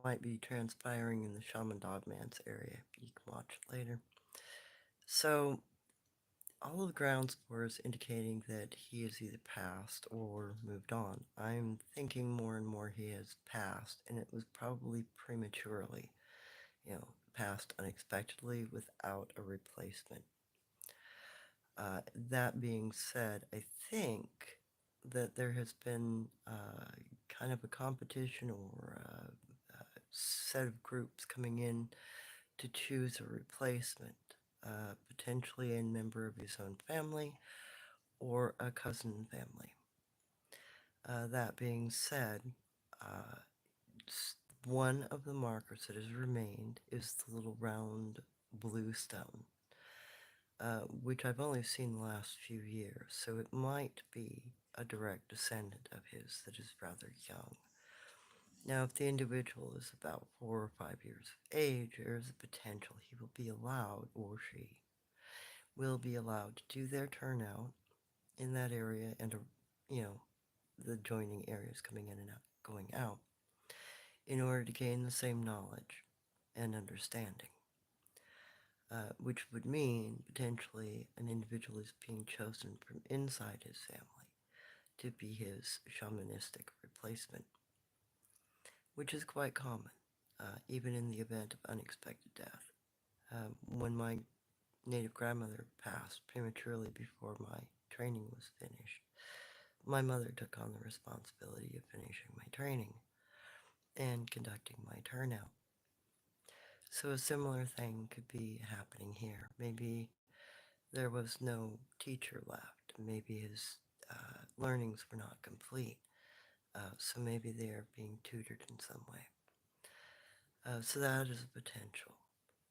might be transpiring in the Shaman Dogman's area. You can watch it later. So, all of the ground spores indicating that he has either passed or moved on. I'm thinking more and more he has passed, and it was probably prematurely, passed unexpectedly without a replacement. That being said, I think that there has been kind of a competition or a set of groups coming in to choose a replacement, potentially a member of his own family or a cousin family. That being said, uh, one of the markers that has remained is the little round blue stone, which I've only seen the last few years, so it might be a direct descendant of his that is rather young. Now, if the individual is about 4 or 5 years of age, there is a potential he will be allowed, or she will be allowed to do their turnout in that area and, the joining areas coming in and out, going out, in order to gain the same knowledge and understanding. Which would mean potentially an individual is being chosen from inside his family to be his shamanistic replacement, which is quite common, even in the event of unexpected death. When my native grandmother passed prematurely before my training was finished, my mother took on the responsibility of finishing my training and conducting my turnout. So a similar thing could be happening here. Maybe there was no teacher left. Maybe his learnings were not complete. So maybe they are being tutored in some way. So that is a potential.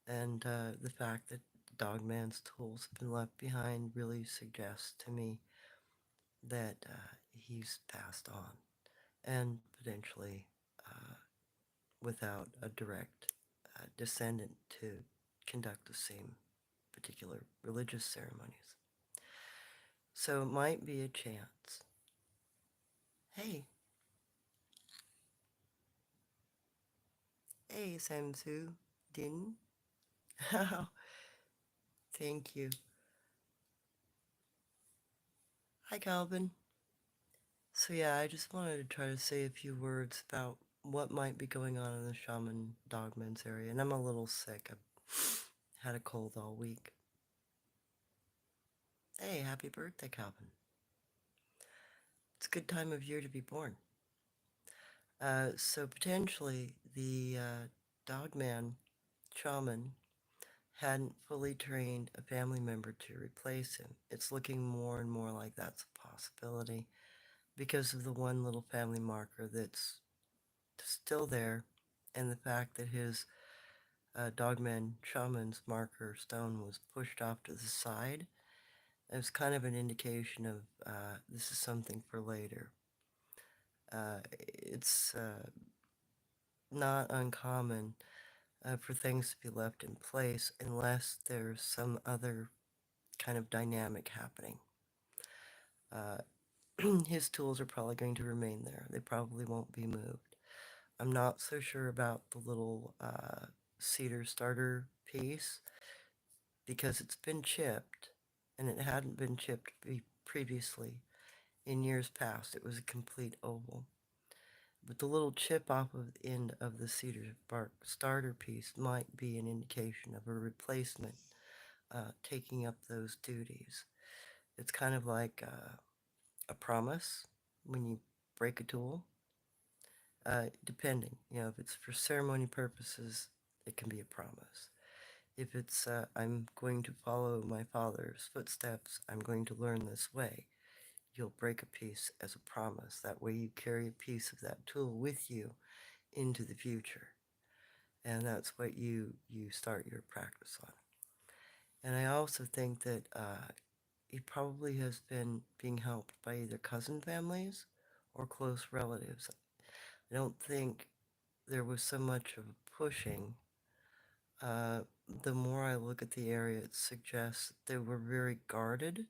And the fact that Dogman's tools have been left behind really suggests to me that he's passed on and potentially without a direct descendant to conduct the same particular religious ceremonies. So it might be a chance. Hey, hey, Samsu, Din. Thank you. Hi, Calvin. So yeah, I just wanted to try to say a few words about what might be going on in the Shaman Dogman's area. And I'm a little sick. I've had a cold all week. Hey, happy birthday, Calvin. It's a good time of year to be born. So potentially the Dogman shaman hadn't fully trained a family member to replace him. It's looking more and more like that's a possibility because of the one little family marker that's still there and the fact that his Dogman shaman's marker stone was pushed off to the side. It was kind of an indication of this is something for later. It's not uncommon for things to be left in place unless there's some other kind of dynamic happening. His tools are probably going to remain there. They probably won't be moved. I'm not so sure about the little cedar starter piece because it's been chipped and it hadn't been chipped previously in years past. It was a complete oval. But the little chip off of the end of the cedar bark starter piece might be an indication of a replacement taking up those duties. It's kind of like a promise when you break a tool, depending. If it's for ceremony purposes, it can be a promise. If it's, I'm going to follow my father's footsteps, I'm going to learn this way, you'll break a piece as a promise. That way you carry a piece of that tool with you into the future. And that's what you start your practice on. And I also think that he probably has been being helped by either cousin families or close relatives. I don't think there was so much of a pushing. The more I look at the area, it suggests they were very guarded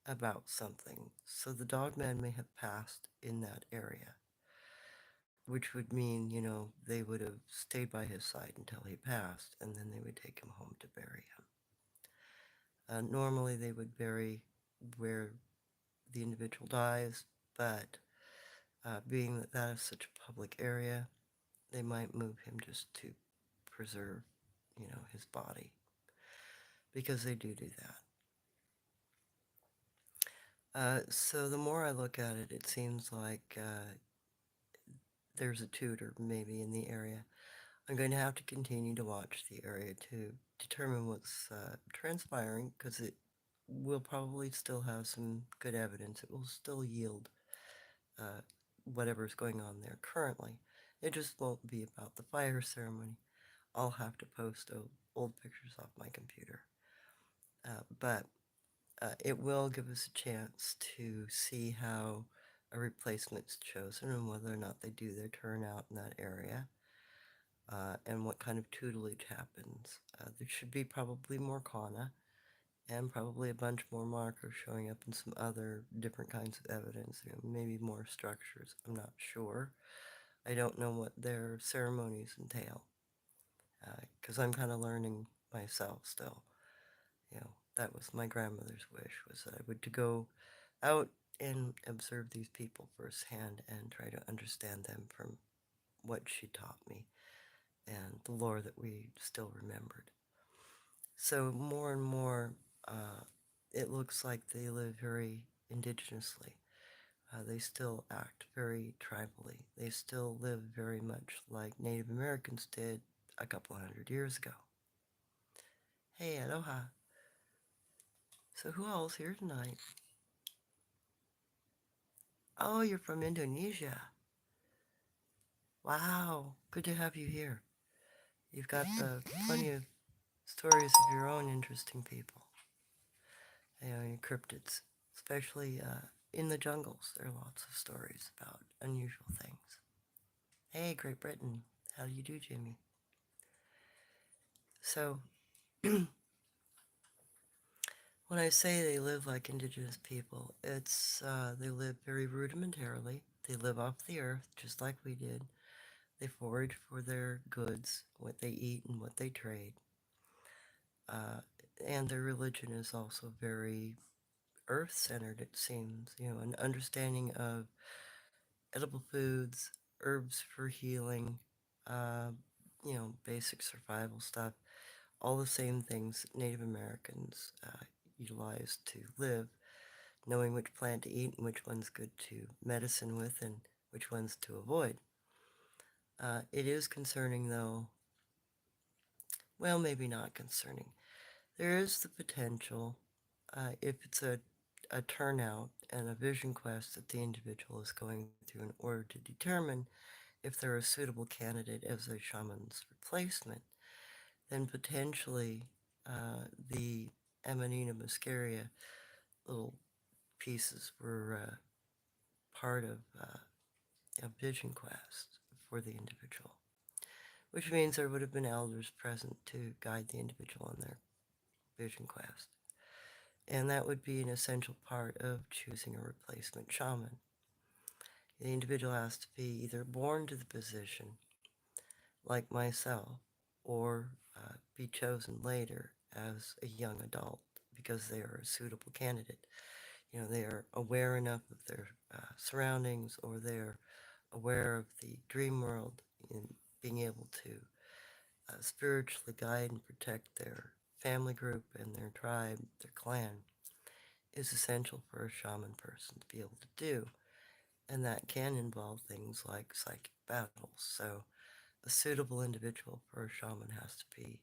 about something. So the dogman may have passed in that area. which would mean, they would have stayed by his side until he passed, and then they would take him home to bury him. Normally, they would bury where the individual dies, but being that that is such a public area, they might move him just to preserve, his body, because they do that. So the more I look at it, it seems like there's a tutor maybe in the area. I'm going to have to continue to watch the area to determine what's transpiring, because it will probably still have some good evidence. It will still yield uh, whatever's going on there currently. It just won't be about the fire ceremony. I'll have to post old pictures off my computer. But it will give us a chance to see how a replacement's chosen and whether or not they do their turnout in that area, and what kind of tutelage happens. There should be probably more kana and probably a bunch more markers showing up in some other different kinds of evidence, maybe more structures. I'm not sure. I don't know what their ceremonies entail, because I'm kind of learning myself still. That was my grandmother's wish, was that I would to go out and observe these people firsthand and try to understand them from what she taught me and the lore that we still remembered. So more and more, it looks like they live very indigenously. They still act very tribally. They still live very much like Native Americans did a couple hundred years ago. Hey, aloha. So who all's here tonight? Oh, you're from Indonesia. Wow, good to have you here. You've got plenty of stories of your own interesting people. Your cryptids, especially in the jungles. There are lots of stories about unusual things. Hey, Great Britain. How do you do, Jimmy? So, when I say they live like indigenous people, it's they live very rudimentarily. They live off the earth just like we did. They forage for their goods, what they eat and what they trade. Uh, and their religion is also very earth-centered, it seems. An understanding of edible foods, herbs for healing, uh, basic survival stuff. All the same things Native Americans utilize to live, knowing which plant to eat and which one's good to medicine with and which ones to avoid. It is concerning, though. Well, maybe not concerning. There is the potential, if it's a turnout and a vision quest that the individual is going through in order to determine if they're a suitable candidate as a shaman's replacement, then potentially the Amanita muscaria little pieces were part of a vision quest for the individual, which means there would have been elders present to guide the individual on their vision quest. And that would be an essential part of choosing a replacement shaman. The individual has to be either born to the position, like myself, or be chosen later as a young adult because they are a suitable candidate. They are aware enough of their surroundings, or they're aware of the dream world, and being able to spiritually guide and protect their family group and their tribe, their clan, is essential for a shaman person to be able to do. And that can involve things like psychic battles. So a suitable individual for a shaman has to be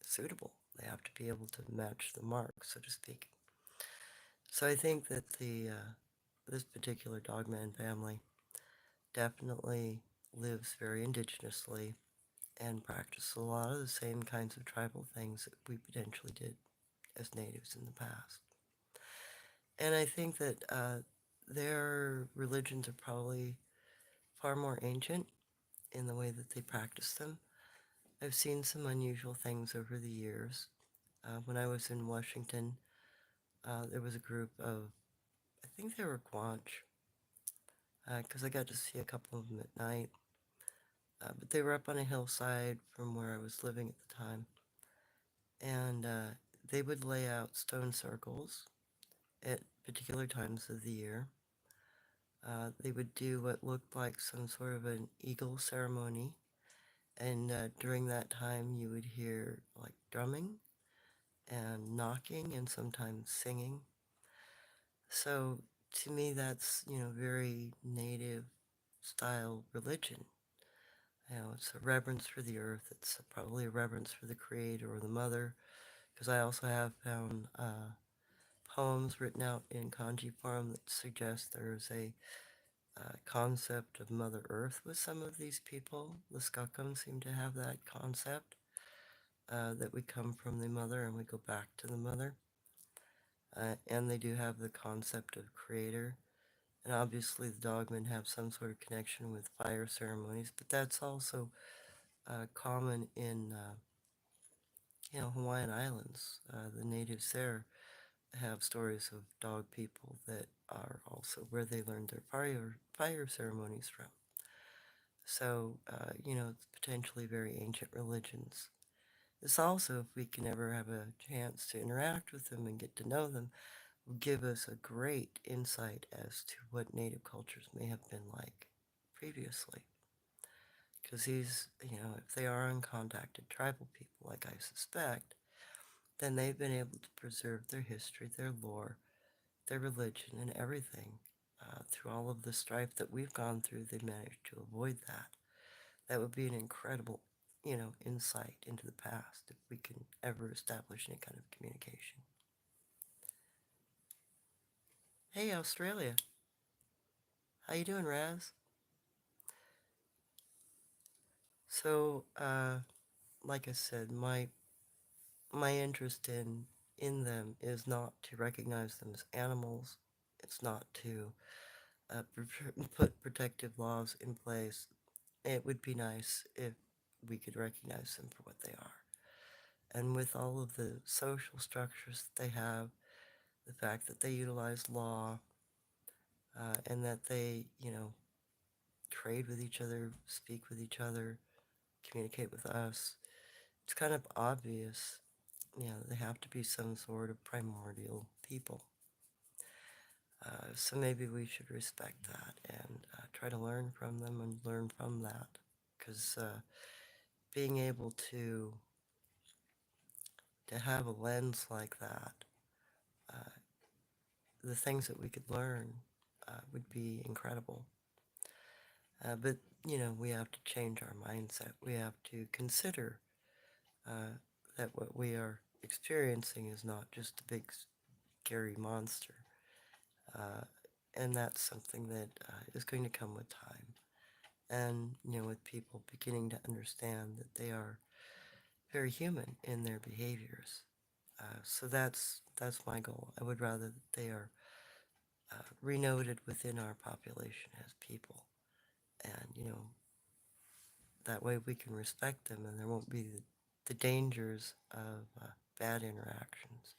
suitable. They have to be able to match the mark, so to speak. So I think that this particular Dogman family definitely lives very indigenously and practices a lot of the same kinds of tribal things that we potentially did as natives in the past. And I think that their religions are probably far more ancient in the way that they practice them. I've seen some unusual things over the years. When I was in Washington, there was a group of, I think they were Guanche, because I got to see a couple of them at night. But they were up on a hillside from where I was living at the time, and they would lay out stone circles at particular times of the year. They would do what looked like some sort of an eagle ceremony, and during that time you would hear like drumming and knocking and sometimes singing. So to me, that's, very native style religion. It's a reverence for the earth. It's probably a reverence for the creator or the mother, because I also have found poems written out in kanji form that suggest there's a concept of Mother Earth with some of these people. The Skakkum seem to have that concept, that we come from the mother and we go back to the mother. And they do have the concept of creator. And obviously the Dogmen have some sort of connection with fire ceremonies, but that's also common in, Hawaiian Islands. The natives there have stories of dog people that are also where they learned their fire ceremonies from. So, it's potentially very ancient religions. This also, if we can ever have a chance to interact with them and get to know them, will give us a great insight as to what native cultures may have been like previously. Because these, if they are uncontacted tribal people, like I suspect, then they've been able to preserve their history, their lore, their religion, and everything. Through all of the strife that we've gone through, they managed to avoid that. That would be an incredible, insight into the past if we can ever establish any kind of communication. Hey, Australia. How you doing, Raz? So, like I said, my interest in them is not to recognize them as animals. It's not to put protective laws in place. It would be nice if we could recognize them for what they are. And with all of the social structures that they have, the fact that they utilize law, and that they, trade with each other, speak with each other, communicate with us, it's kind of obvious, they have to be some sort of primordial people. So maybe we should respect that and try to learn from them and learn from that. Because being able to have a lens like that, uh, the things that we could learn would be incredible. But, we have to change our mindset. We have to consider uh, that what we are experiencing is not just a big, scary monster. Uh, and that's something that is going to come with time. And, with people beginning to understand that they are very human in their behaviors. So that's my goal. I would rather that they are renoted within our population as people. And, that way we can respect them and there won't be the dangers of bad interactions.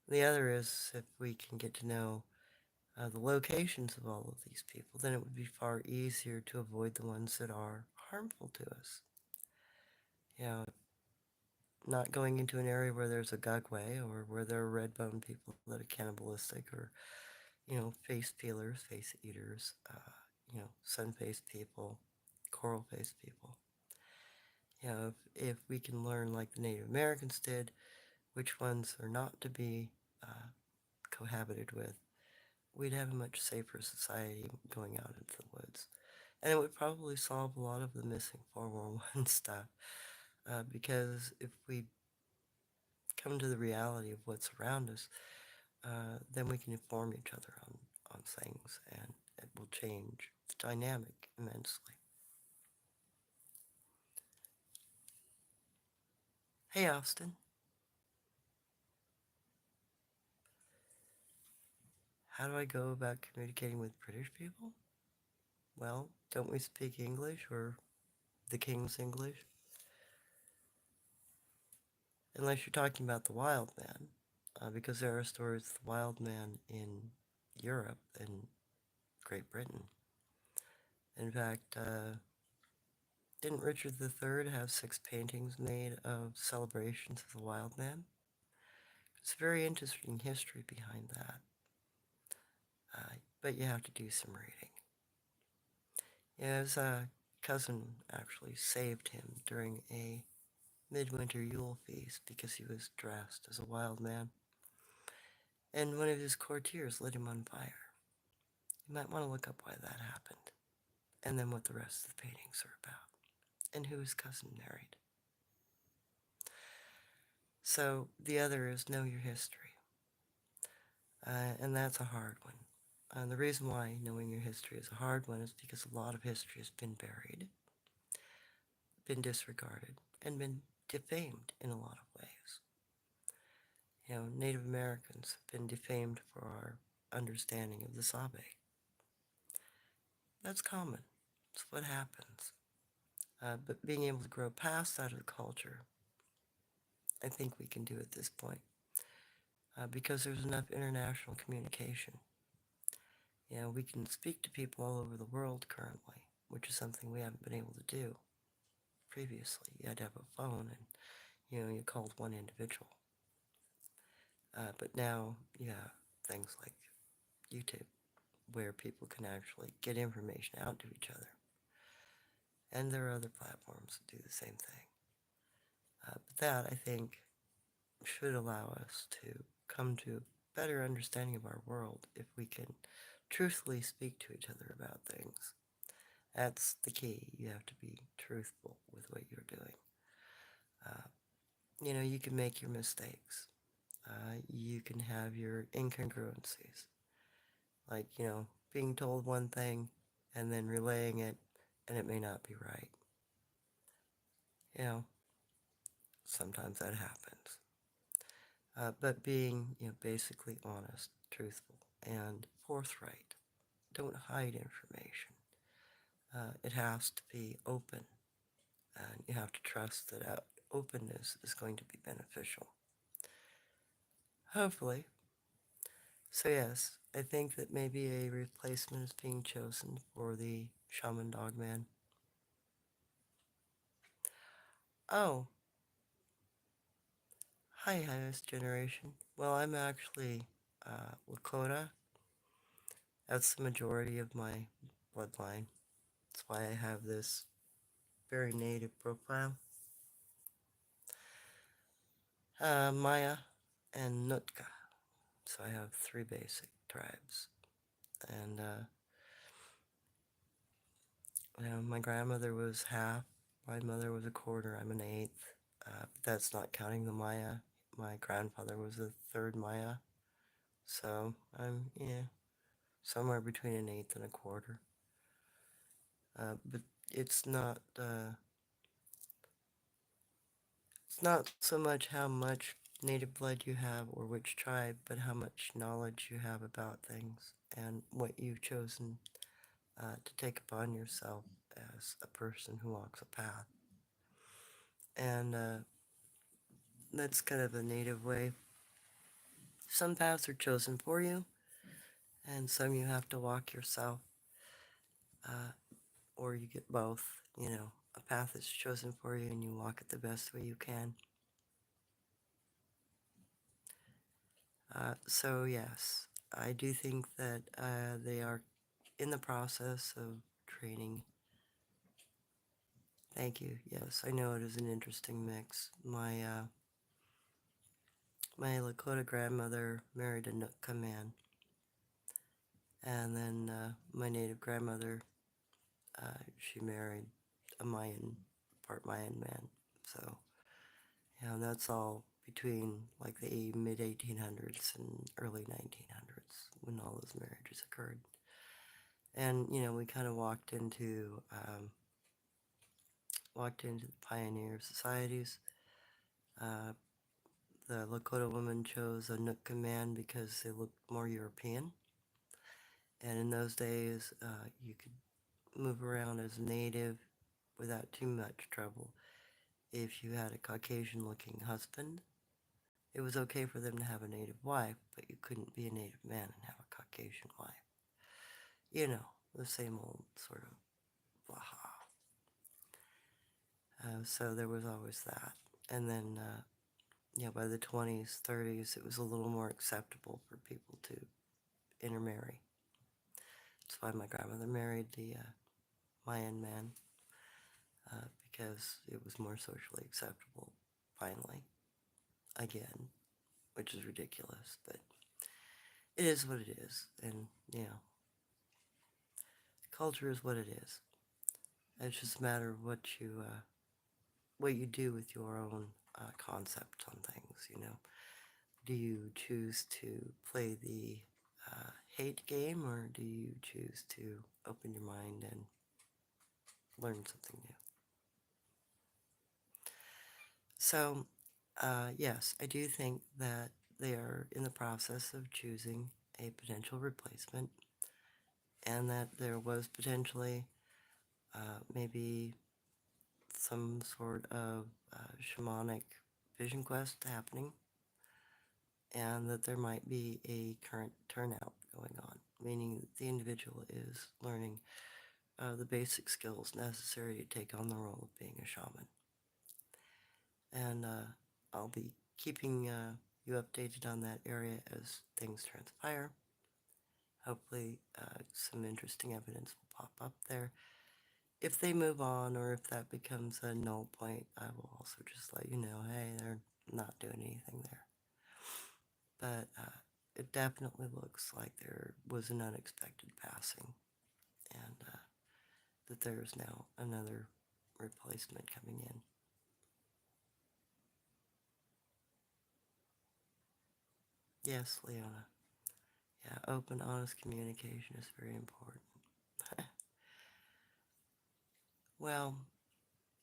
The other is if we can get to know the locations of all of these people, then it would be far easier to avoid the ones that are harmful to us. You know, not going into an area where there's a gugway or where there are red bone people that are cannibalistic or, face peelers, face eaters, sun-faced people, coral-faced people. If we can learn like the Native Americans did, which ones are not to be uh, cohabited with, we'd have a much safer society going out into the woods. And it would probably solve a lot of the missing 411 stuff, because if we come to the reality of what's around us, then we can inform each other on things, and it will change the dynamic immensely. Hey, Austin, how do I go about communicating with British people? Well, don't we speak English or the King's English? Unless you're talking about the wild man, because there are stories of the wild man in Europe and Great Britain. In fact, didn't Richard III have 6 paintings made of celebrations of the wild man? It's a very interesting history behind that, but you have to do some reading. Yeah, his cousin actually saved him during a midwinter Yule feast because he was dressed as a wild man, and one of his courtiers lit him on fire. You might want to look up why that happened, and then what the rest of the paintings are about, and who his cousin married. So the other is know your history, and that's a hard one. And the reason why knowing your history is a hard one is because a lot of history has been buried, been disregarded, and been defamed in a lot of ways. You know, Native Americans have been defamed for our understanding of the Sabe. That's common. It's what happens. But being able to grow past that of the culture, I think we can do at this point because there's enough international communication. You know, we can speak to people all over the world currently, which is something we haven't been able to do previously. You had to have a phone and, you called one individual. But now you have things like YouTube where people can actually get information out to each other. And there are other platforms that do the same thing. But that, I think, should allow us to come to a better understanding of our world if we can truthfully speak to each other about things. That's the key. You have to be truthful with what you're doing. You can make your mistakes. You can have your incongruencies. Like, being told one thing and then relaying it, and it may not be right. You know, sometimes that happens. But being, basically honest, truthful, and forthright. Don't hide information. It has to be open, and you have to trust that openness is going to be beneficial. Hopefully. So yes, I think that maybe a replacement is being chosen for the Shaman Dogman. Oh, hi, highest generation. Well, I'm actually Lakota. That's the majority of my bloodline. That's why I have this very native profile. Maya and Nootka. So I have 3 basic tribes. And, my grandmother was half, my mother was a quarter, I'm an eighth. But that's not counting the Maya. My grandfather was a third Maya. So I'm, somewhere between an eighth and a quarter. But it's not, it's not so much how much native blood you have or which tribe, but how much knowledge you have about things and what you've chosen to take upon yourself as a person who walks a path. And that's kind of a native way. Some paths are chosen for you, and some you have to walk yourself, or you get both. A path is chosen for you, and you walk it the best way you can. So yes, I do think that they are in the process of training. Thank you. Yes, I know it is an interesting mix. My Lakota grandmother married a Nootka man, and then my native grandmother, she married a part Mayan man. So, that's all between like the mid 1800s and early 1900s when all those marriages occurred. And we kind of walked into the pioneer societies. Uh, the Lakota woman chose a Nootka man because they looked more European. And in those days, you could move around as a native without too much trouble. If you had a Caucasian-looking husband, it was okay for them to have a native wife, but you couldn't be a native man and have a Caucasian wife. The same old sort of So there was always that. And then, by the 20s, 30s, it was a little more acceptable for people to intermarry. That's why my grandmother married the Mayan man, because it was more socially acceptable, finally, again, which is ridiculous, but it is what it is. And, culture is what it is. It's just a matter of what you do with your own concept on things. Do you choose to play the hate game, or do you choose to open your mind and learn something new? So, yes, I do think that they are in the process of choosing a potential replacement, and that there was potentially maybe some sort of shamanic vision quest happening, and that there might be a current turnout going on, meaning that the individual is learning the basic skills necessary to take on the role of being a shaman. And I'll be keeping you updated on that area as things transpire. Hopefully, some interesting evidence will pop up there. If they move on, or if that becomes a null point, I will also just let you know, hey, they're not doing anything there. But it definitely looks like there was an unexpected passing, and that there's now another replacement coming in. Yes, Leona. Yeah, open, honest communication is very important. Well,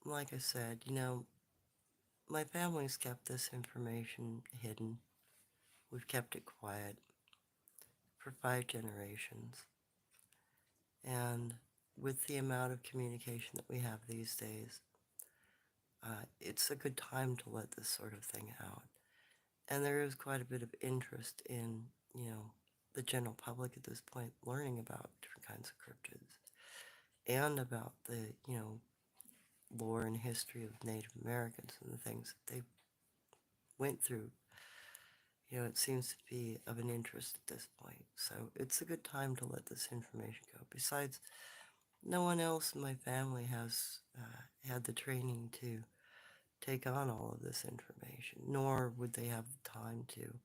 like I said, my family's kept this information hidden. We've kept it quiet for 5 generations. And with the amount of communication that we have these days, it's a good time to let this sort of thing out. And there is quite a bit of interest in, the general public at this point learning about different kinds of cryptids and about the, lore and history of Native Americans and the things that they went through. It seems to be of an interest at this point. So it's a good time to let this information go. Besides, no one else in my family has had the training to take on all of this information, nor would they have the time to.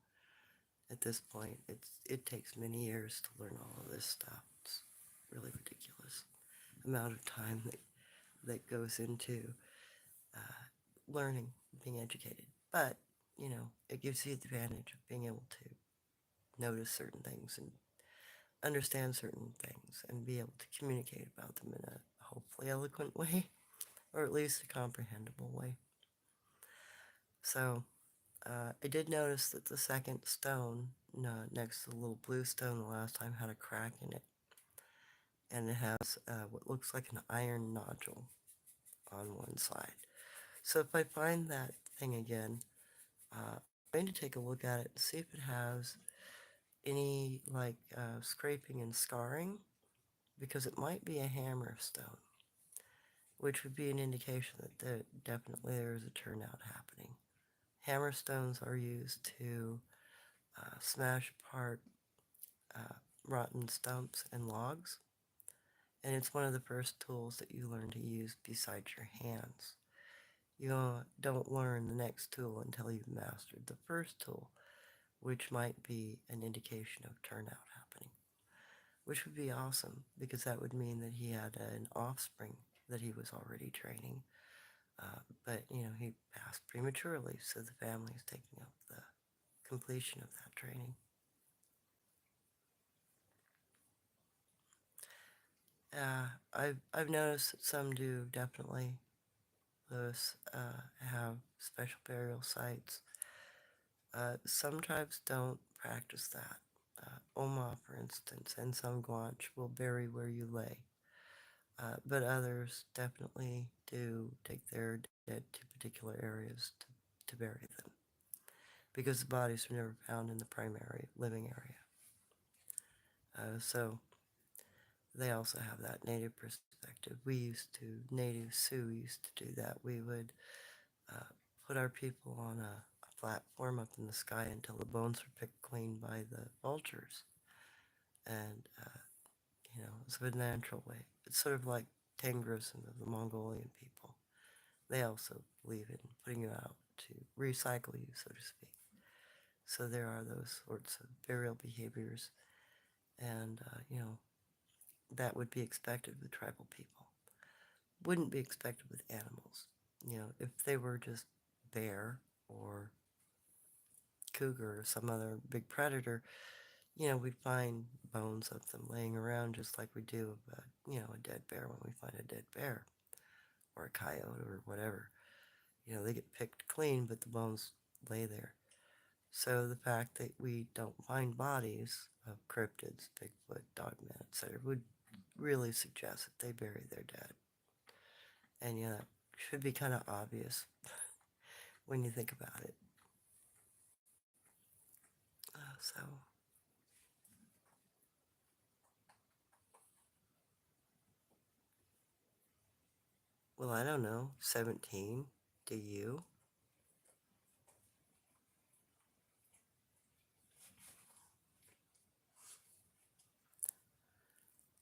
At this point, it takes many years to learn all of this stuff. It's really ridiculous amount of time that goes into learning, being educated. But, it gives you the advantage of being able to notice certain things and understand certain things and be able to communicate about them in a hopefully eloquent way, or at least a comprehensible way. So, I did notice that the second stone next to the little blue stone the last time had a crack in it. And it has what looks like an iron nodule on one side. So if I find that thing again, I'm going to take a look at it and see if it has any scraping and scarring, because it might be a hammer stone, which would be an indication that definitely there is a turnout happening. Hammer stones are used to smash apart rotten stumps and logs, and it's one of the first tools that you learn to use besides your hands. You don't learn the next tool until you've mastered the first tool, which might be an indication of turnout happening, which would be awesome, because that would mean that he had an offspring that he was already training. But, he passed prematurely, so the family's taking up the completion of that training. I've noticed that some do definitely, those have special burial sites. Some tribes don't practice that. Oma, for instance, and some Guanche will bury where you lay. But others definitely do take their dead to particular areas to bury them, because the bodies were never found in the primary living area. So they also have that native perspective. perspective. We used to, native Sioux used to do that. We would uh, put our people on a platform up in the sky until the bones were picked clean by the vultures. And, it's a natural way. It's sort of like Tengrism of the Mongolian people. They also believe in putting you out to recycle you, so to speak. So there are those sorts of burial behaviors, and, that would be expected with tribal people. Wouldn't be expected with animals. If they were just bear or cougar or some other big predator, we'd find bones of them laying around just like we do of a dead bear when we find a dead bear or a coyote or whatever. They get picked clean, but the bones lay there. So the fact that we don't find bodies of cryptids, Bigfoot, Dogman, etc., would really suggest that they bury their dead. And that should be kind of obvious when you think about it. So, well, I don't know, 17. Do you?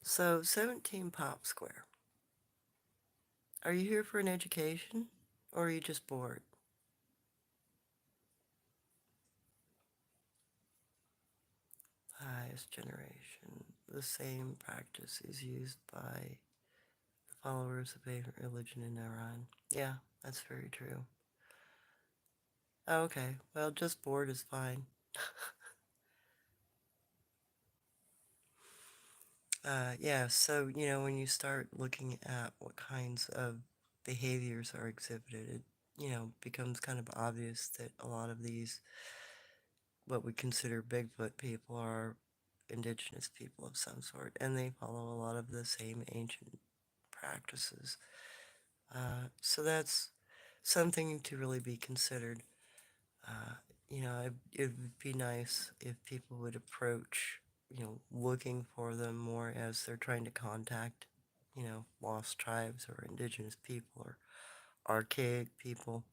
So, 17 Pop Square. Are you here for an education? Or are you just bored? Highest generation. The same practice is used by the followers of a religion in Iran. Yeah, that's very true. Okay, well, just bored is fine. Yeah, so, when you start looking at what kinds of behaviors are exhibited, it, becomes kind of obvious that a lot of these, what we consider Bigfoot people, are indigenous people of some sort, and they follow a lot of the same ancient practices. So that's something to really be considered. Uh, it would be nice if people would approach, looking for them more as they're trying to contact, lost tribes or indigenous people or archaic people.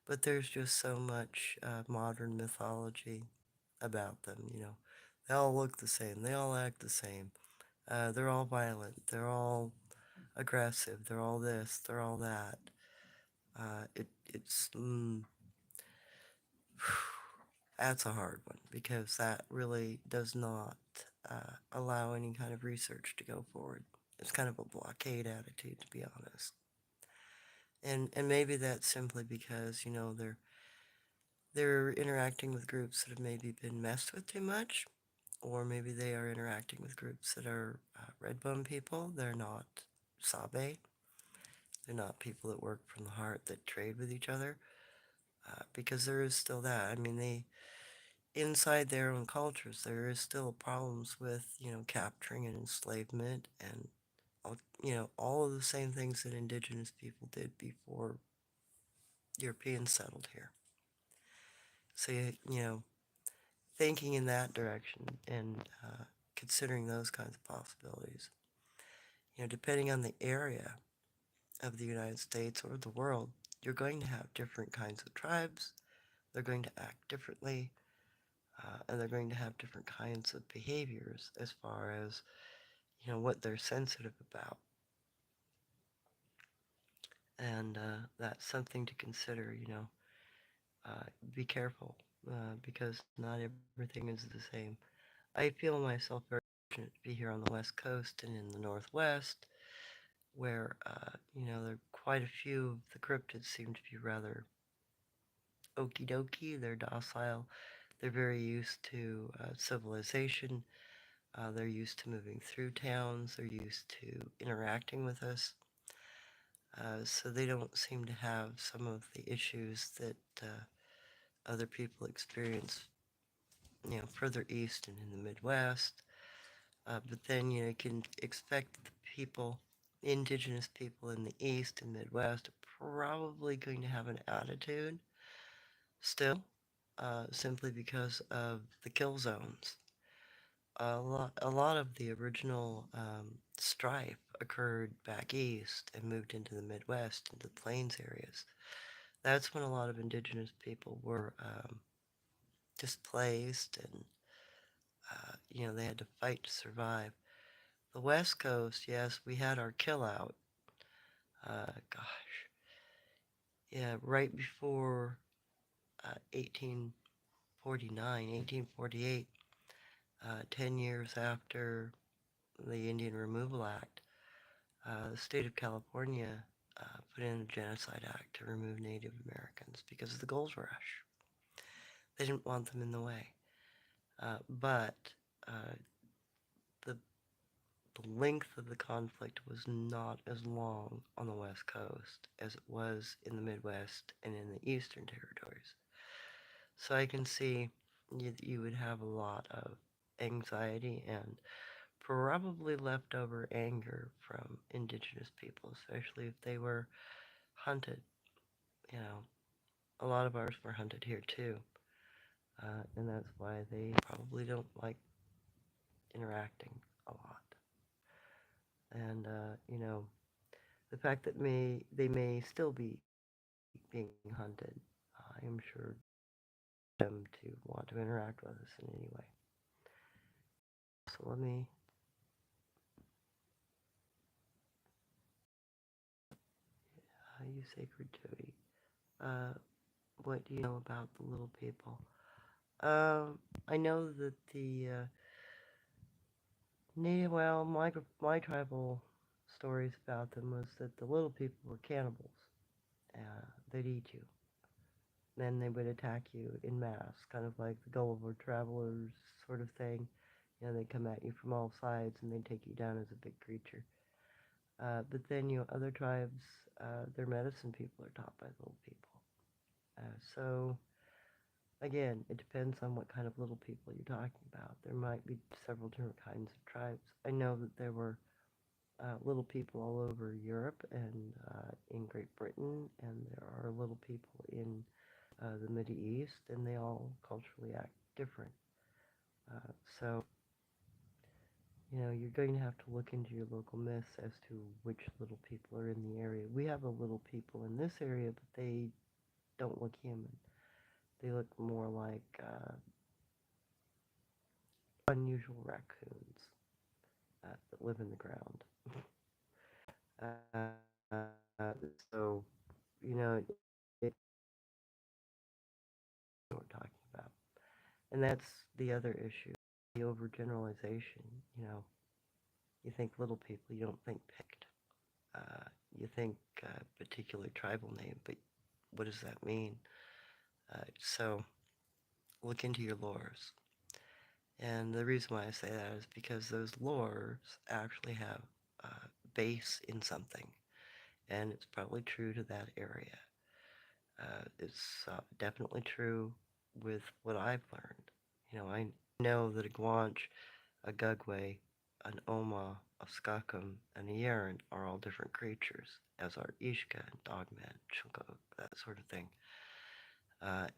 But there's just so much modern mythology about them, They all look the same. They all act the same. They're all violent. They're all aggressive. They're all this. They're all that. It's that's a hard one because that really does not allow any kind of research to go forward. It's kind of a blockade attitude, to be honest. And maybe that's simply because they're interacting with groups that have maybe been messed with too much, or maybe they are interacting with groups that are red bone people. They're not Sabe. They're not people that work from the heart that trade with each other, because there is still that. I mean, they inside their own cultures, there is still problems with, capturing and enslavement and, all of the same things that indigenous people did before Europeans settled here. So, thinking in that direction and considering those kinds of possibilities, depending on the area of the United States or the world, you're going to have different kinds of tribes. They're going to act differently, and they're going to have different kinds of behaviors as far as what they're sensitive about. And that's something to consider, be careful, because not everything is the same. I feel myself very fortunate to be here on the West Coast and in the Northwest, where, there are quite a few of the cryptids seem to be rather okie dokie. They're docile. They're very used to civilization. They're used to moving through towns. They're used to interacting with us. So they don't seem to have some of the issues that other people experience, further east and in the Midwest. But then, you can expect the people, indigenous people in the East and Midwest, are probably going to have an attitude still, simply because of the kill zones. a lot of the original strife occurred back east and moved into the Midwest, into the plains areas. That's when a lot of indigenous people were displaced and, they had to fight to survive. The West Coast, yes, we had our kill out. Gosh, yeah, right before 1849, 1848, 10 years after the Indian Removal Act, the state of California put in a genocide act to remove Native Americans because of the gold rush. They didn't want them in the way. But uh, the, the length of the conflict was not as long on the West Coast as it was in the Midwest and in the Eastern territories. So I can see you would have a lot of anxiety and probably leftover anger from indigenous people, especially if they were hunted. You know, a lot of ours were hunted here too, and that's why they probably don't like interacting a lot. And the fact that they may still be being hunted, I am sure them to want to interact with us in any way. So let me you sacred Jody. Uh, what do you know about the little people? I know that the native, well, my tribal stories about them was that the little people were cannibals. They'd eat you. Then they would attack you in mass, kind of like the Gulliver Travelers sort of thing. They'd come at you from all sides and they'd take you down as a big creature. But then, other tribes, their medicine people are taught by little people. So, again, it depends on what kind of little people you're talking about. There might be several different kinds of tribes. I know that there were little people all over Europe and in Great Britain, and there are little people in the Middle East, and they all culturally act different. So, you're going to have to look into your local myths as to which little people are in the area. We have a little people in this area, but they don't look human. They look more like unusual raccoons that live in the ground. So, it what we're talking about. And that's the other issue, the overgeneralization. You think little people, you don't think picked. You think particular tribal name, but what does that mean? So look into your lores. And the reason why I say that is because those lores actually have base in something, and it's probably true to that area. It's definitely true with what I've learned. I know that a Guanche, a Gugwe, an Oma, a Skaakum, and a Yeren are all different creatures, as are Ishka and Dogman, Chilko, that sort of thing.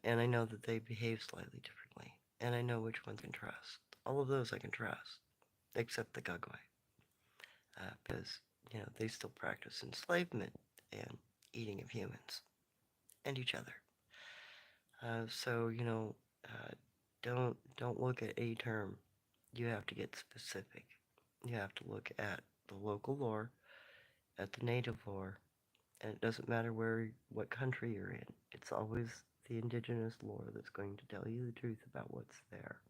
And I know that they behave slightly differently, and I know which ones I can trust. All of those I can trust, except the Gugwe, because, they still practice enslavement and eating of humans and each other. So, don't look at a term. You have to get specific. You have to look at the local lore, at the native lore, and it doesn't matter what country you're in. It's always the indigenous lore that's going to tell you the truth about what's there,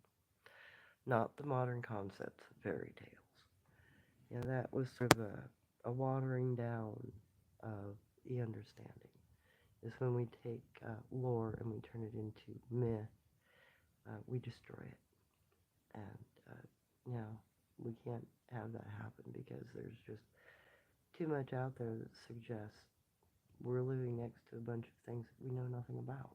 not the modern concepts of fairy tales. That was sort of a watering down of the understanding. Is when we take lore and we turn it into myth, we destroy it. And, we can't have that happen because there's just too much out there that suggests we're living next to a bunch of things that we know nothing about.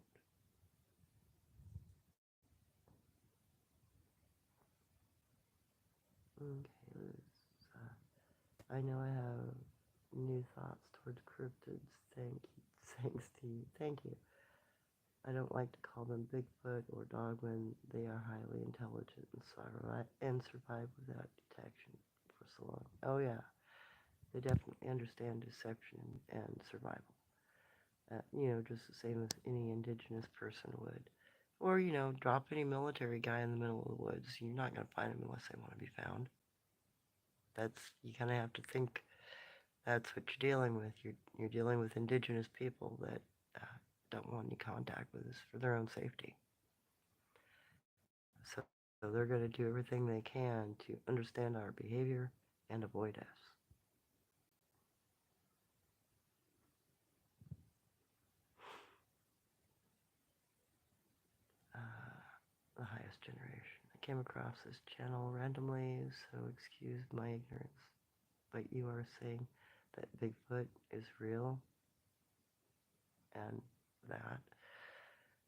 Okay, I know I have new thoughts towards cryptids. Thanks to you. Thank you. I don't like to call them Bigfoot or Dogman. They are highly intelligent and survive without detection for so long. Oh yeah, they definitely understand deception and survival. Just the same as any indigenous person would. Or, drop any military guy in the middle of the woods. You're not going to find them unless they want to be found. You kind of have to think that's what you're dealing with. You're dealing with indigenous people that don't want any contact with us for their own safety. So they're going to do everything they can to understand our behavior and avoid us. The highest generation. I came across this channel randomly, so excuse my ignorance. But you are saying that Bigfoot is real and that.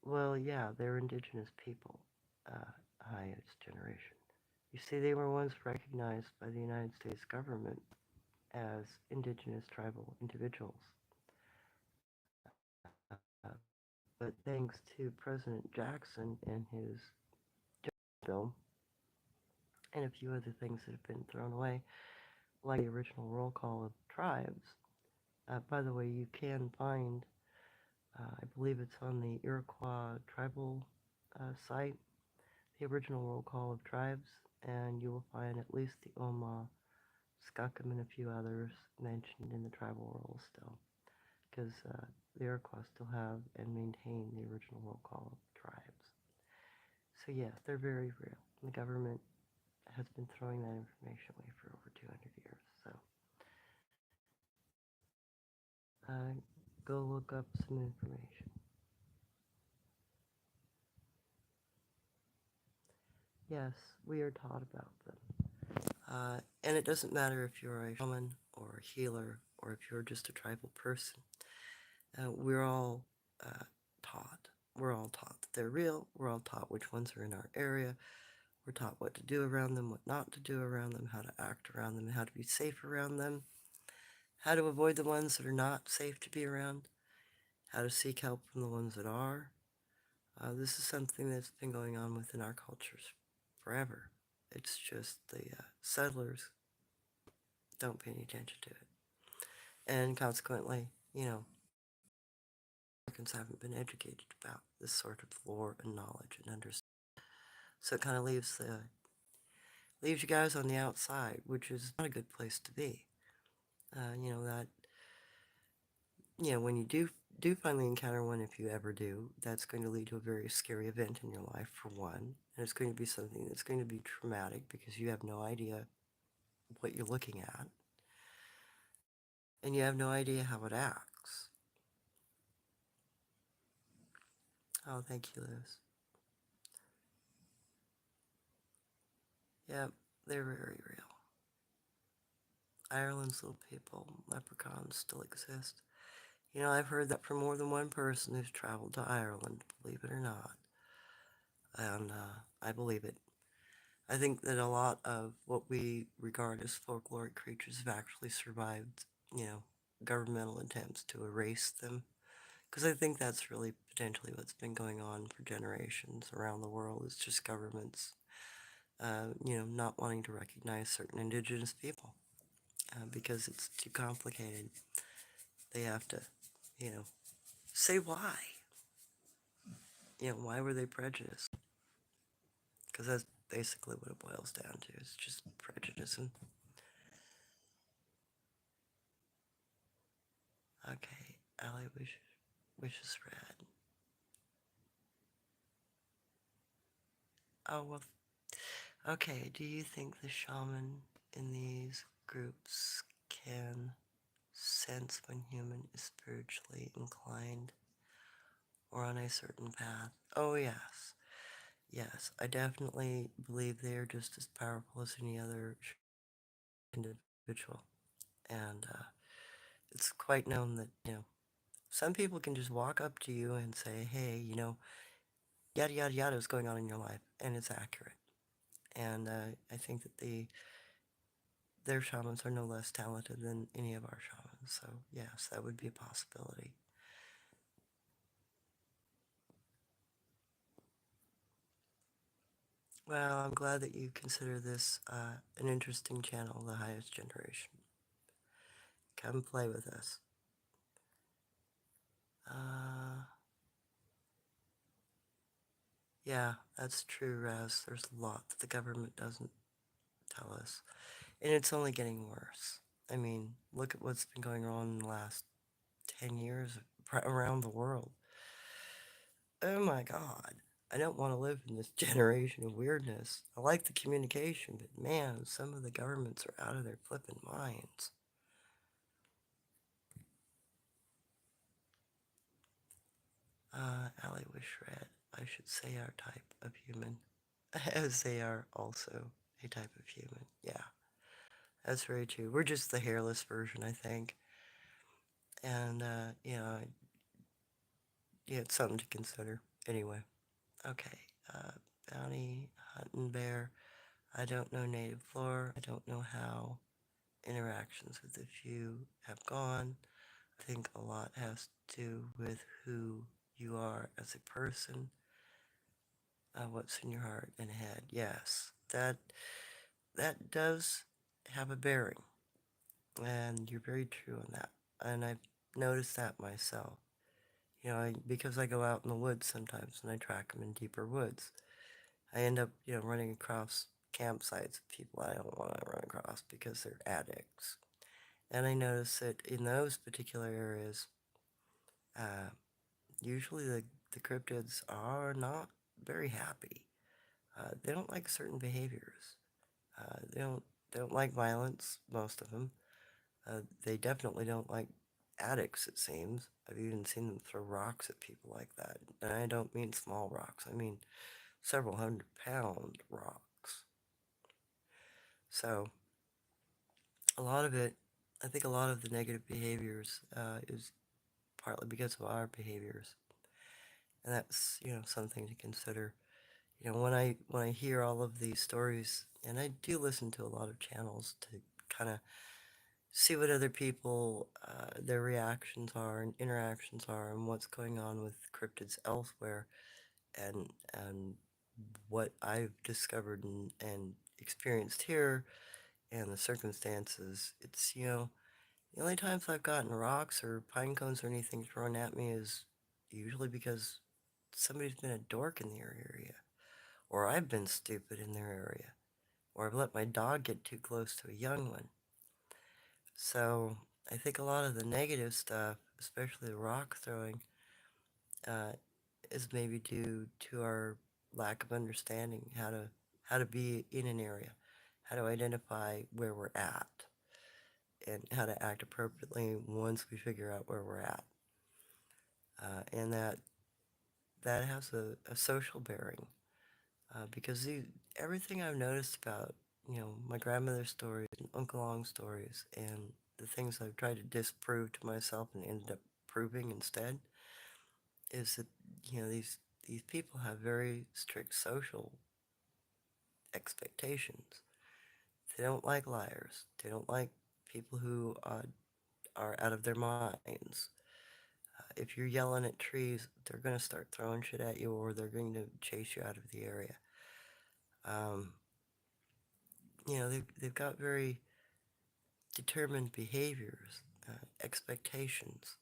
Well, yeah, they're indigenous people, highest generation. You see, they were once recognized by the United States government as indigenous tribal individuals. Uh, but thanks to President Jackson and his bill and a few other things that have been thrown away, like the original roll call of tribes. By the way, you can find, I believe it's on the Iroquois tribal site, the original roll call of tribes, and you will find at least the Oma, Skookum, and a few others mentioned in the tribal rolls still, because the Iroquois still have and maintain the original roll call of tribes. So yes, they're very real. The government has been throwing that information away for over 200 years. So uh, go look up some information. Yes, we are taught about them. And it doesn't matter if you're a shaman or a healer or if you're just a tribal person. We're all taught. We're all taught that they're real. We're all taught which ones are in our area. We're taught what to do around them, what not to do around them, how to act around them, how to be safe around them, how to avoid the ones that are not safe to be around, how to seek help from the ones that are. This is something that's been going on within our cultures forever. It's just the settlers don't pay any attention to it. And consequently, Americans haven't been educated about this sort of lore and knowledge and understanding. So it kind of leaves you guys on the outside, which is not a good place to be. That when you do finally encounter one, if you ever do, that's going to lead to a very scary event in your life, for one. And it's going to be something that's going to be traumatic because you have no idea what you're looking at. And you have no idea how it acts. Oh, thank you, Liz. Yep, they're very real. Ireland's little people, leprechauns, still exist. I've heard that from more than one person who's traveled to Ireland, believe it or not. And I believe it. I think that a lot of what we regard as folkloric creatures have actually survived, governmental attempts to erase them. Because I think that's really potentially what's been going on for generations around the world. It's just governments, not wanting to recognize certain indigenous people because it's too complicated. They have to, you know, say why. Why were they prejudiced? Because that's basically what it boils down to. It's just prejudice. Okay, Allie wishes red. Oh, well, okay, do you think the shaman in these groups can sense when human is spiritually inclined or on a certain path? Oh, yes. Yes, I definitely believe they are just as powerful as any other individual. And it's quite known that, some people can just walk up to you and say, hey, yada, yada, yada is going on in your life, and it's accurate. And I think that their shamans are no less talented than any of our shamans. So yes, that would be a possibility. Well, I'm glad that you consider this an interesting channel, The Highest Generation. Come play with us. Uh, yeah, that's true, Raz. There's a lot that the government doesn't tell us. And it's only getting worse. I mean, look at what's been going on in the last 10 years around the world. Oh my God. I don't want to live in this generation of weirdness. I like the communication, but man, some of the governments are out of their flippin' minds. Allie was shred. I should say our type of human, as they are also a type of human. Yeah, that's very true. We're just the hairless version, I think. And, yeah, it's something to consider. Anyway, okay. Uh, Bounty, hunting bear. I don't know native flora. I don't know how interactions with the few have gone. I think a lot has to do with who you are as a person, what's in your heart and head. Yes, that does have a bearing, and you're very true on that. And I've noticed that myself. Because I go out in the woods sometimes and I track them in deeper woods. I end up, running across campsites of people I don't want to run across because they're addicts. And I notice that in those particular areas, uh, usually the cryptids are not very happy. They don't like certain behaviors. They don't like violence, most of them. They definitely don't like addicts, it seems. I've even seen them throw rocks at people like that. And I don't mean small rocks, I mean several 100-pound rocks. So, a lot of it, I think a lot of the negative behaviors is partly because of our behaviors. And that's, something to consider. When I hear all of these stories, and I do listen to a lot of channels to kind of see what other people, their reactions are and interactions are and what's going on with cryptids elsewhere and what I've discovered and experienced here and the circumstances. It's, the only times I've gotten rocks or pine cones or anything thrown at me is usually because somebody's been a dork in their area, or I've been stupid in their area, or I've let my dog get too close to a young one. So I think a lot of the negative stuff, especially the rock throwing, uh, is maybe due to our lack of understanding how to be in an area, how to identify where we're at, and how to act appropriately once we figure out where we're at. And that has a social bearing because everything I've noticed about my grandmother's stories and Uncle Long's stories and the things I've tried to disprove to myself and ended up proving instead is that these people have very strict social expectations. They don't like liars. They don't like people who are out of their minds. If you're yelling at trees, they're going to start throwing shit at you or they're going to chase you out of the area. Um, they've got very determined behaviors, expectations,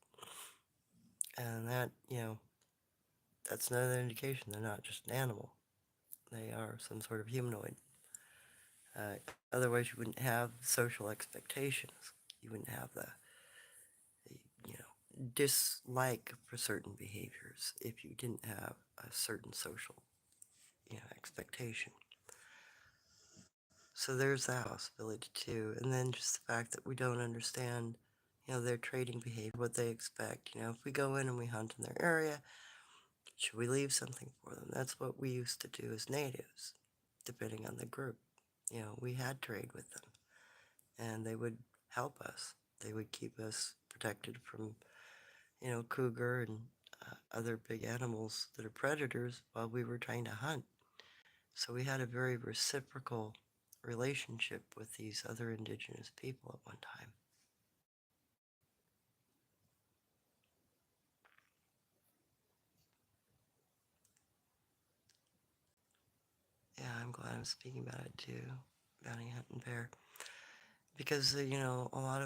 and that's another indication they're not just an animal. They are some sort of humanoid. Otherwise, you wouldn't have social expectations. You wouldn't have the dislike for certain behaviors if you didn't have a certain social, expectation. So there's that possibility too. And then just the fact that we don't understand, their trading behavior, what they expect. If we go in and we hunt in their area, should we leave something for them? That's what we used to do as natives, depending on the group. We had trade with them, and they would help us. They would keep us protected from, cougar and other big animals that are predators while we were trying to hunt. So we had a very reciprocal relationship with these other indigenous people at one time. Yeah, I'm glad I'm speaking about it too, bounty hunting bear, because a lot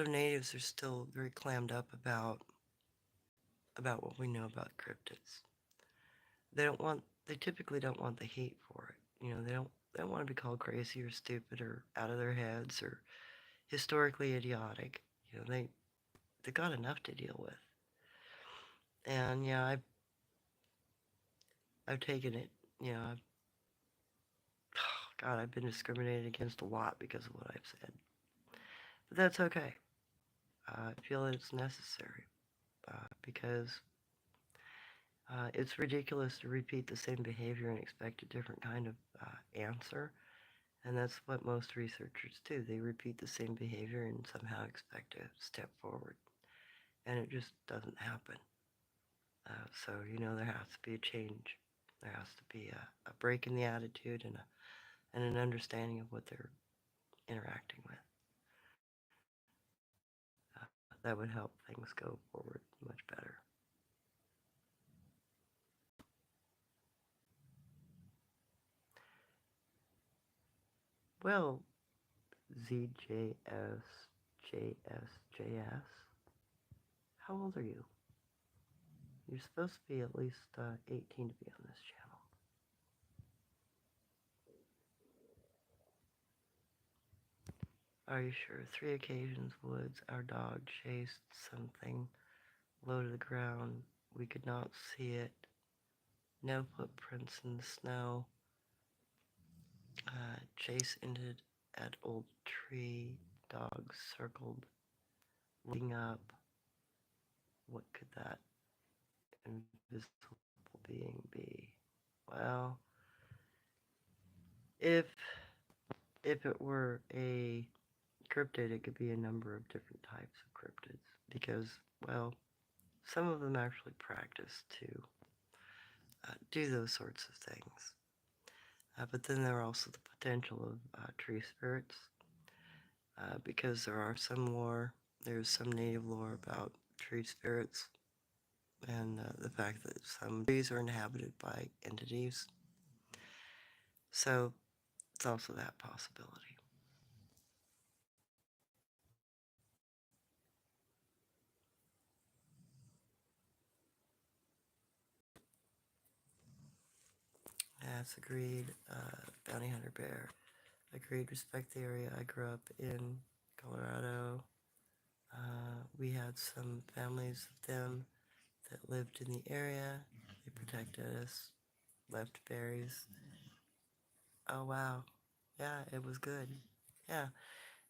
of natives are still very clammed up about what we know about cryptids. They typically don't want the heat for it. They don't want to be called crazy or stupid or out of their heads or historically idiotic. They got enough to deal with. And yeah, I've taken it. You know, I've, God, I've been discriminated against a lot because of what I've said. But that's okay. I feel that it's necessary because it's ridiculous to repeat the same behavior and expect a different kind of answer. And that's what most researchers do. They repeat the same behavior and somehow expect a step forward. And it just doesn't happen. So, there has to be a change. There has to be a break in the attitude and an understanding of what they're interacting with. That would help things go forward much better. Well, ZJSJSJS, how old are you? You're supposed to be at least 18 to be on this channel. Are you sure? 3 occasions, woods, our dog chased something low to the ground. We could not see it. No footprints in the snow. Chase ended at old tree. Dogs circled, looking up. What could that invisible being be? Well, if if it were a cryptid, it could be a number of different types of cryptids because, well, some of them actually practice to do those sorts of things. But then there are also the potential of tree spirits because there's some native lore about tree spirits and the fact that some trees are inhabited by entities. So it's also that possibility. That's agreed. Bounty Hunter Bear. Agreed. Respect the area I grew up in, Colorado. We had some families of them that lived in the area. They protected us, left berries. Oh wow, yeah, it was good. Yeah,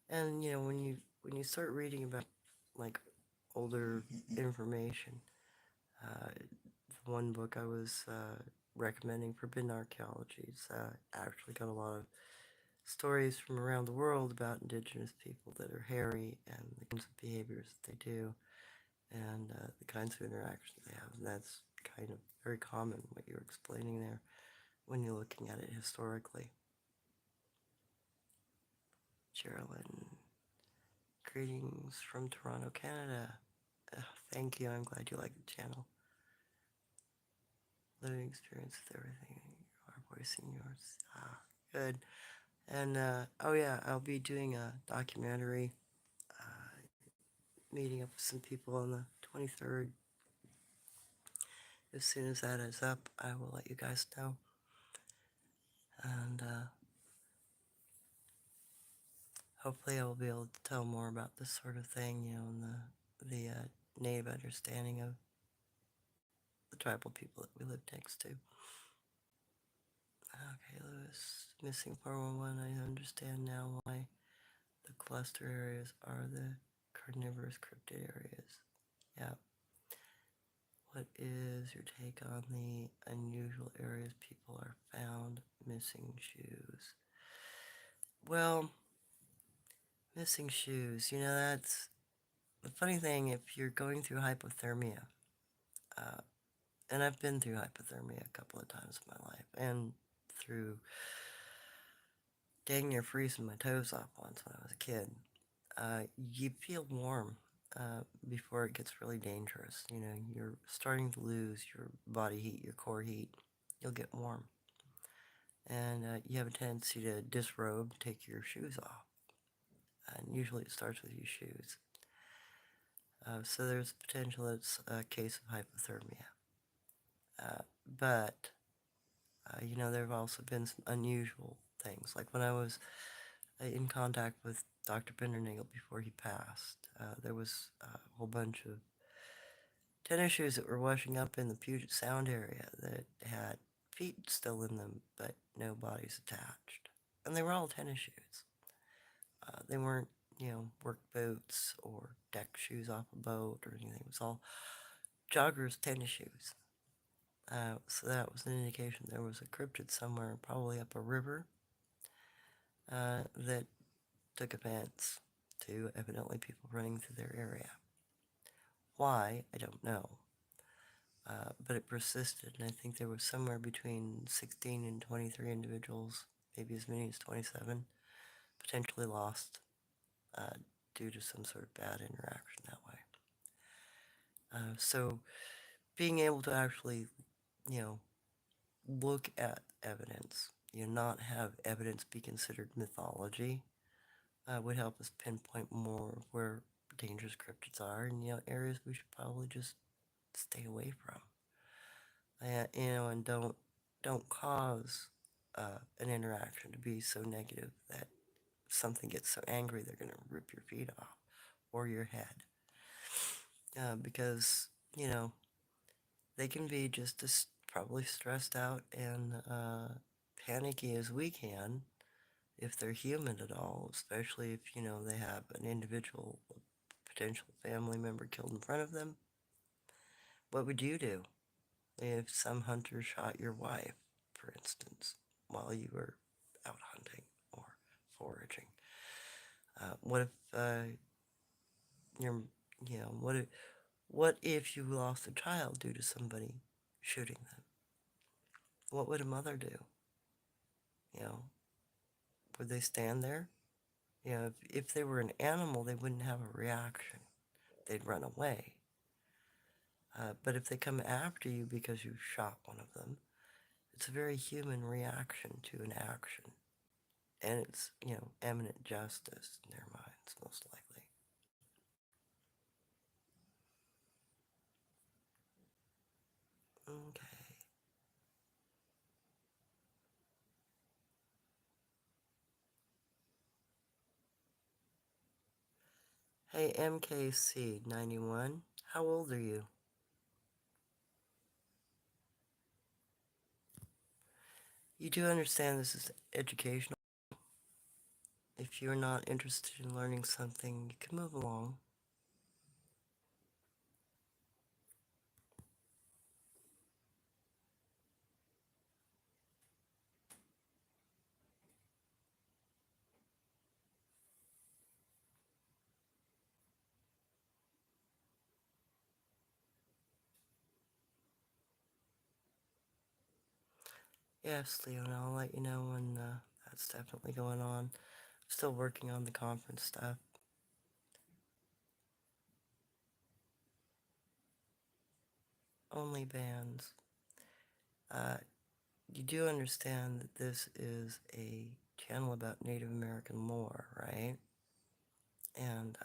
and when you start reading about like older information, the one book I was recommending, Forbidden Archaeologies, actually got a lot of stories from around the world about indigenous people that are hairy and the kinds of behaviors that they do and the kinds of interactions they have. And that's kind of very common, what you're explaining there, when you're looking at it historically. Geraldine, greetings from Toronto, Canada. Thank you, I'm glad you like the channel. Living experience with everything, our voice in yours. Good. And, oh yeah, I'll be doing a documentary, meeting up with some people on the 23rd. As soon as that is up, I will let you guys know. And, hopefully I'll be able to tell more about this sort of thing, and the native understanding of the tribal people that we live next to. Okay, Lewis, missing 411, I understand now why the cluster areas are the carnivorous cryptid areas. Yeah. What is your take on the unusual areas people are found missing shoes? Well, missing shoes, that's the funny thing. If you're going through hypothermia, uh, and I've been through hypothermia a couple of times in my life, and through dang near freezing my toes off once when I was a kid, you feel warm before it gets really dangerous. You're starting to lose your body heat, your core heat. You'll get warm. and you have a tendency to disrobe, take your shoes off. And usually it starts with your shoes. So there's potential it's a case of hypothermia. But there have also been some unusual things. Like when I was in contact with Dr. Bindernagel before he passed, there was a whole bunch of tennis shoes that were washing up in the Puget Sound area that had feet still in them, but no bodies attached. And they were all tennis shoes. They weren't, work boots or deck shoes off a boat or anything. It was all joggers tennis shoes. So that was an indication there was a cryptid somewhere, probably up a river, that took offense to evidently people running through their area. Why, I don't know. But it persisted, and I think there was somewhere between 16 and 23 individuals, maybe as many as 27, potentially lost due to some sort of bad interaction that way. So being able to actually, you know, look at evidence, not have evidence be considered mythology, would help us pinpoint more where dangerous cryptids are and, areas we should probably just stay away from. And don't cause an interaction to be so negative that something gets so angry they're going to rip your feet off or your head. Because, they can be just as probably stressed out and panicky as we can if they're human at all, especially if, they have an individual, a potential family member killed in front of them. What would you do if some hunter shot your wife, for instance, while you were out hunting or foraging? What if you're, what if you lost a child due to somebody shooting them? What would a mother do? You know, would they stand there? If they were an animal, they wouldn't have a reaction. They'd run away. But if they come after you because you shot one of them, it's a very human reaction to an action. And it's, eminent justice in their minds, most likely. Okay. Hey, MKC91, how old are you? You do understand this is educational. If you're not interested in learning something, you can move along. Yes, Leon, I'll let you know when that's definitely going on. Still working on the conference stuff. Only bands. Uh, you do understand that this is a channel about Native American lore, right? And,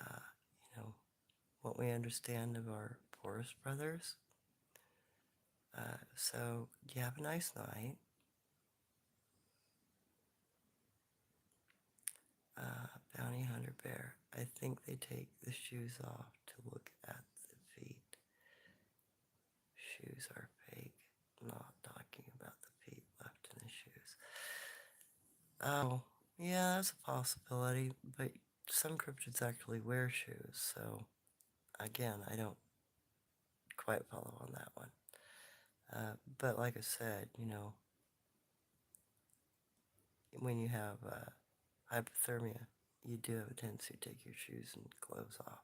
what we understand of our forest brothers. So, you have a nice night. Bounty Hunter Bear. I think they take the shoes off to look at the feet. Shoes are fake. Not talking about the feet left in the shoes. Oh, yeah, that's a possibility, but some cryptids actually wear shoes, so again, I don't quite follow on that one. But like I said, when you have hypothermia, you do have a tendency to take your shoes and clothes off.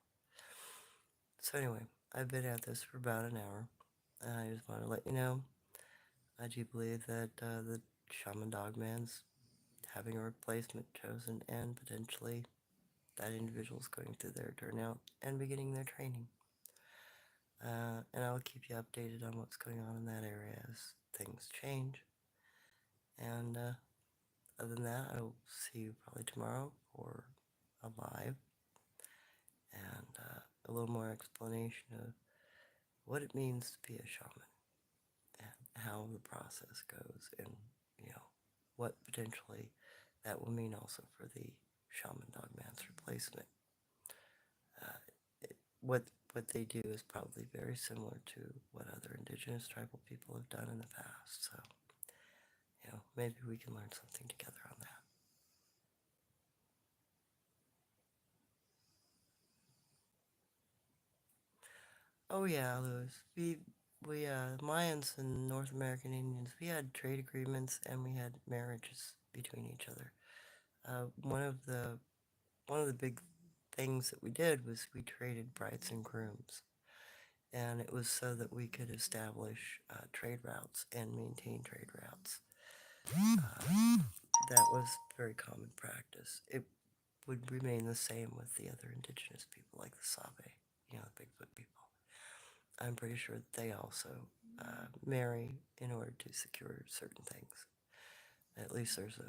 So anyway, I've been at this for about an hour. I just want to let you know, I do believe that the Shaman Dogman's having a replacement chosen and potentially that individual's going through their turnout and beginning their training. And I'll keep you updated on what's going on in that area as things change. And other than that, I'll see you probably tomorrow for a live and a little more explanation of what it means to be a shaman and how the process goes, and you know what potentially that will mean also for the Shaman Dogman's replacement. Uh, what they do is probably very similar to what other indigenous tribal people have done in the past. So, maybe we can learn something together on that. Oh yeah, Louis. We Mayans and North American Indians, we had trade agreements and we had marriages between each other. One of the big things that we did was we traded brides and grooms, and it was so that we could establish trade routes and maintain trade routes. That was very common practice. It would remain the same with the other indigenous people, like the Sabe, the Bigfoot people. I'm pretty sure that they also marry in order to secure certain things. At least there's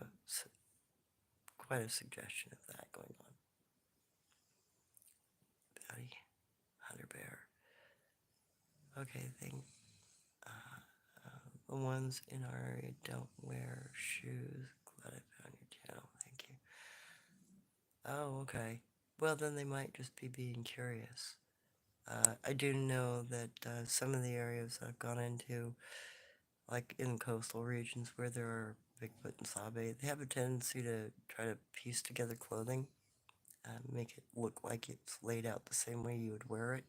quite a suggestion of that going on. Betty, Hunter Bear. Okay, the ones in our area don't wear shoes. Glad I found your channel. Thank you. Oh, okay. Well, then they might just be being curious. I do know that some of the areas I've gone into, like in coastal regions where there are Bigfoot and Sabe, they have a tendency to try to piece together clothing and make it look like it's laid out the same way you would wear it.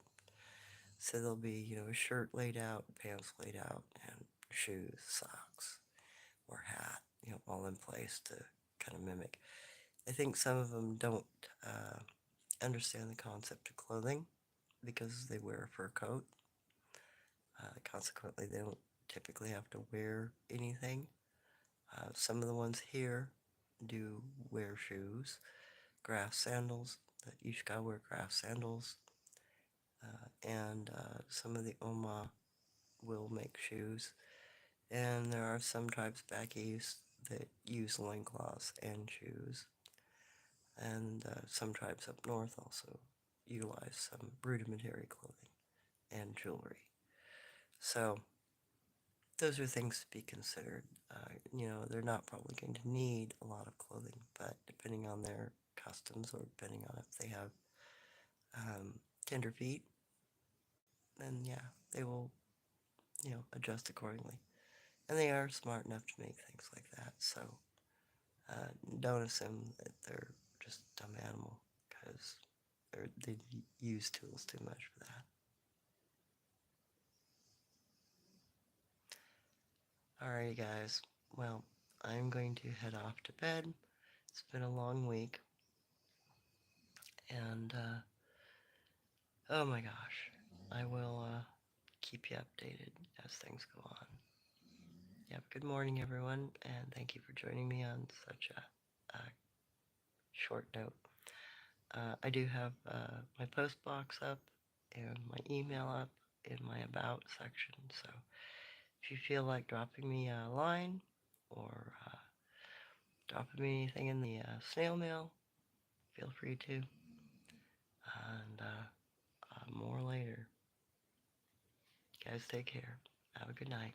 So there'll be, a shirt laid out, pants laid out, and shoes, socks, or hat, all in place to kind of mimic. I think some of them don't understand the concept of clothing because they wear a fur coat. Consequently, they don't typically have to wear anything. Some of the ones here do wear shoes, grass sandals. You should gotta wear grass sandals. And some of the Oma will make shoes. And there are some tribes back east that use loincloths and shoes. And some tribes up north also utilize some rudimentary clothing and jewelry. So those are things to be considered. They're not probably going to need a lot of clothing, but depending on their customs or depending on if they have tender feet, then yeah, they will, adjust accordingly. And they are smart enough to make things like that, so don't assume that they're just a dumb animal, because they use tools too much for that. Alrighty guys, well, I'm going to head off to bed. It's been a long week, and oh my gosh, I will keep you updated as things go on. Yep, good morning everyone, and thank you for joining me on such a short note. I do have my post box up and my email up in my about section, so if you feel like dropping me a line or dropping me anything in the snail mail, feel free to. And more later. You guys take care. Have a good night.